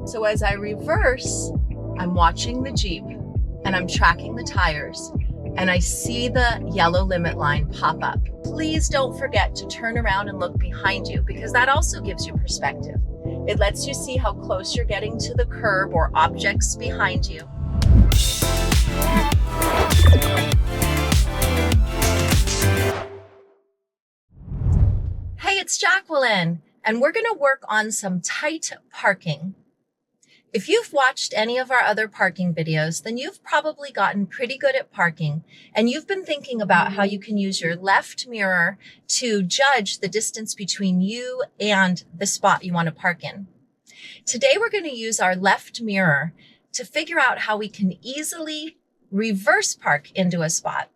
So as I reverse, I'm watching the Jeep and I'm tracking the tires and I see the yellow limit line pop up. Please don't forget to turn around and look behind you because that also gives you perspective. It lets you see how close you're getting to the curb or objects behind you. Hey, it's Jacqueline, and we're gonna work on some tight parking. If you've watched any of our other parking videos, then you've probably gotten pretty good at parking, and you've been thinking about how you can use your left mirror to judge the distance between you and the spot you want to park in. Today, we're going to use our left mirror to figure out how we can easily reverse park into a spot.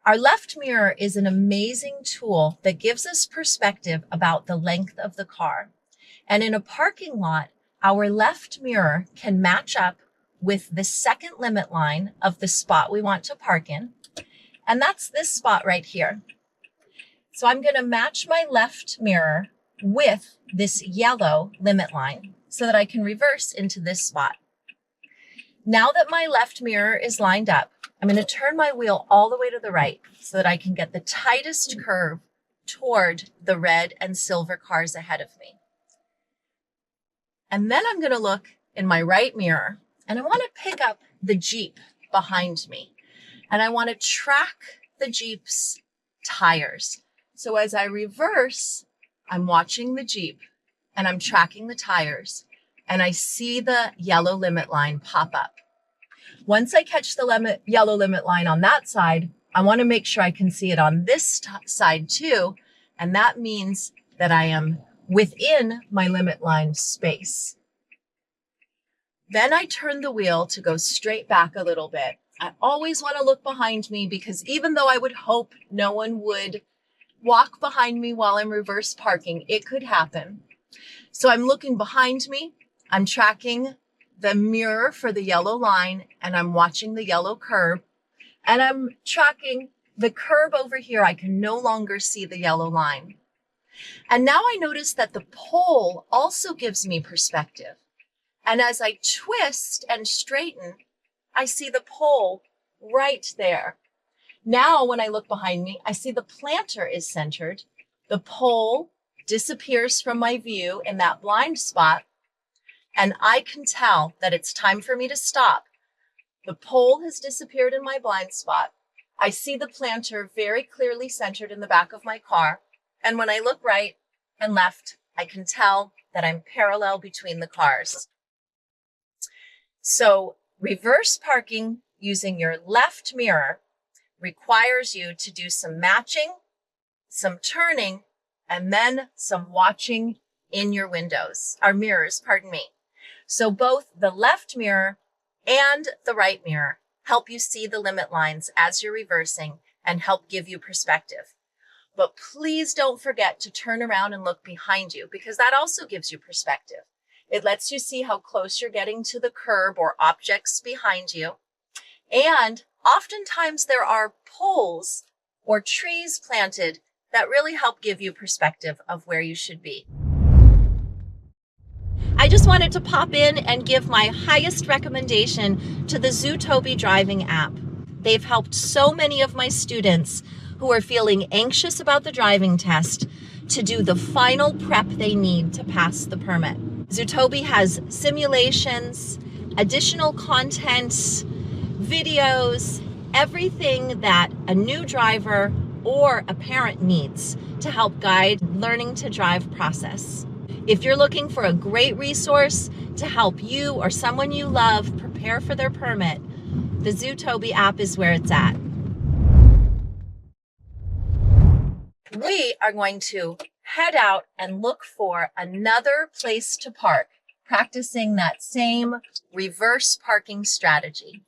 Our left mirror is an amazing tool that gives us perspective about the length of the car. And in a parking lot, our left mirror can match up with the second limit line of the spot we want to park in. And that's this spot right here. So I'm going to match my left mirror with this yellow limit line so that I can reverse into this spot. Now that my left mirror is lined up, I'm going to turn my wheel all the way to the right so that I can get the tightest curve toward the red and silver cars ahead of me. And then I'm going to look in my right mirror and I want to pick up the Jeep behind me. And I want to track the Jeep's tires. So as I reverse, I'm watching the Jeep and I'm tracking the tires and I see the yellow limit line pop up. Once I catch the yellow limit line on that side, I want to make sure I can see it on this side too. And that means that I am within my limit line space. Then I turn the wheel to go straight back a little bit. I always want to look behind me because even though I would hope no one would walk behind me while I'm reverse parking, it could happen. So I'm looking behind me, I'm tracking the mirror for the yellow line, and I'm watching the yellow curb, and I'm tracking the curb over here. I can no longer see the yellow line. And now I notice that the pole also gives me perspective. And as I twist and straighten, I see the pole right there. Now, when I look behind me, I see the planter is centered. The pole disappears from my view in that blind spot. And I can tell that it's time for me to stop. The pole has disappeared in my blind spot. I see the planter very clearly centered in the back of my car. And when I look right and left, I can tell that I'm parallel between the cars. So reverse parking using your left mirror requires you to do some matching, some turning, and then some watching in your mirrors, pardon me. So both the left mirror and the right mirror help you see the limit lines as you're reversing and help give you perspective. But please don't forget to turn around and look behind you because that also gives you perspective. It lets you see how close you're getting to the curb or objects behind you. And oftentimes there are poles or trees planted that really help give you perspective of where you should be. I just wanted to pop in and give my highest recommendation to the Zootopia driving app. They've helped so many of my students who are feeling anxious about the driving test to do the final prep they need to pass the permit. Zootopia has simulations, additional content, videos, everything that a new driver or a parent needs to help guide learning to drive process. If you're looking for a great resource to help you or someone you love prepare for their permit, the Zootopia app is where it's at. We are going to head out and look for another place to park, practicing that same reverse parking strategy.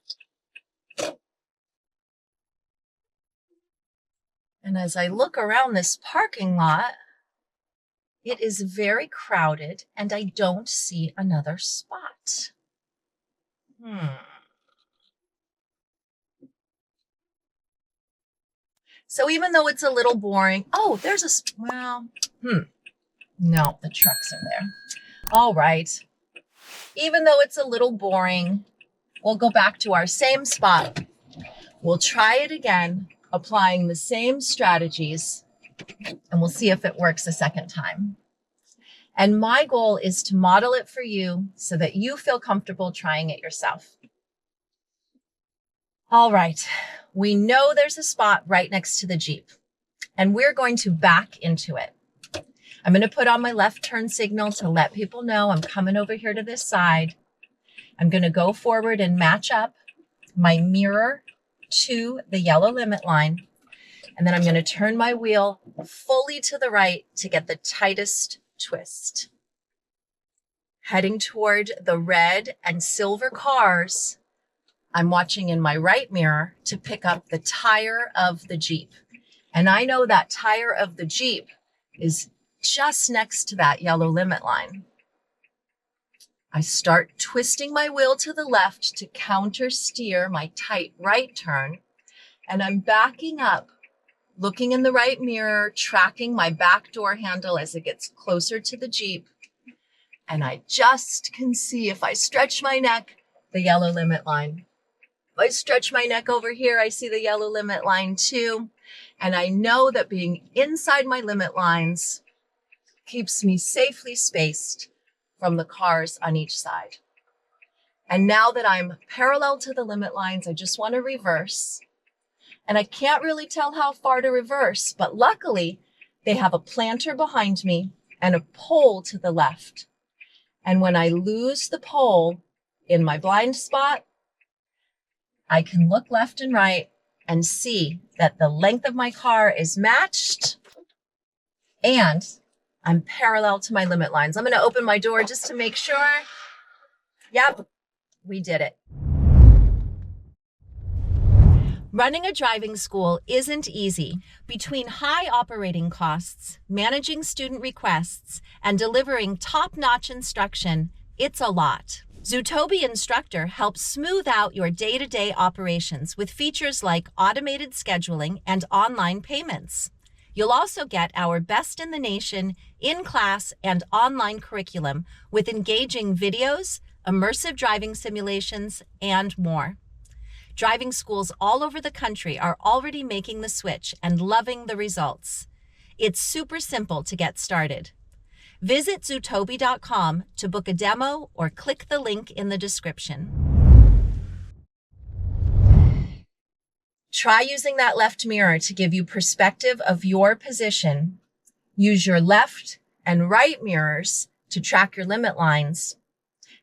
And as I look around this parking lot, it is very crowded and I don't see another spot. So even though it's a little boring, oh, there's no, the trucks are there. All right. Even though it's a little boring, we'll go back to our same spot. We'll try it again, applying the same strategies, and we'll see if it works a second time. And my goal is to model it for you so that you feel comfortable trying it yourself. All right, we know there's a spot right next to the Jeep, and we're going to back into it. I'm going to put on my left turn signal to let people know I'm coming over here to this side. I'm going to go forward and match up my mirror to the yellow limit line. And then I'm going to turn my wheel fully to the right to get the tightest twist. Heading toward the red and silver cars, I'm watching in my right mirror to pick up the tire of the Jeep. And I know that tire of the Jeep is just next to that yellow limit line. I start twisting my wheel to the left to counter steer my tight right turn. And I'm backing up, looking in the right mirror, tracking my back door handle as it gets closer to the Jeep. And I just can see, if I stretch my neck, the yellow limit line. If I stretch my neck over here, I see the yellow limit line too. And I know that being inside my limit lines keeps me safely spaced from the cars on each side. And now that I'm parallel to the limit lines, I just want to reverse. And I can't really tell how far to reverse, but luckily they have a planter behind me and a pole to the left. And when I lose the pole in my blind spot, I can look left and right and see that the length of my car is matched and I'm parallel to my limit lines. I'm going to open my door just to make sure. Yep, we did it. Running a driving school isn't easy. Between high operating costs, managing student requests, and delivering top-notch instruction, it's a lot. Zootobi Instructor helps smooth out your day-to-day operations with features like automated scheduling and online payments. You'll also get our best in the nation in-class and online curriculum with engaging videos, immersive driving simulations, and more. Driving schools all over the country are already making the switch and loving the results. It's super simple to get started. Visit Zootobi.com to book a demo or click the link in the description. Try using that left mirror to give you perspective of your position. Use your left and right mirrors to track your limit lines.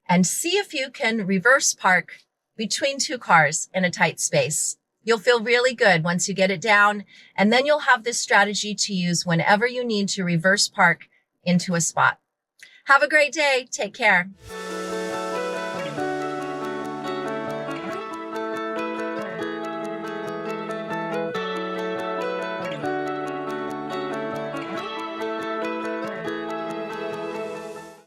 And see if you can reverse park between two cars in a tight space. You'll feel really good once you get it down, and then you'll have this strategy to use whenever you need to reverse park into a spot. Have a great day. Take care.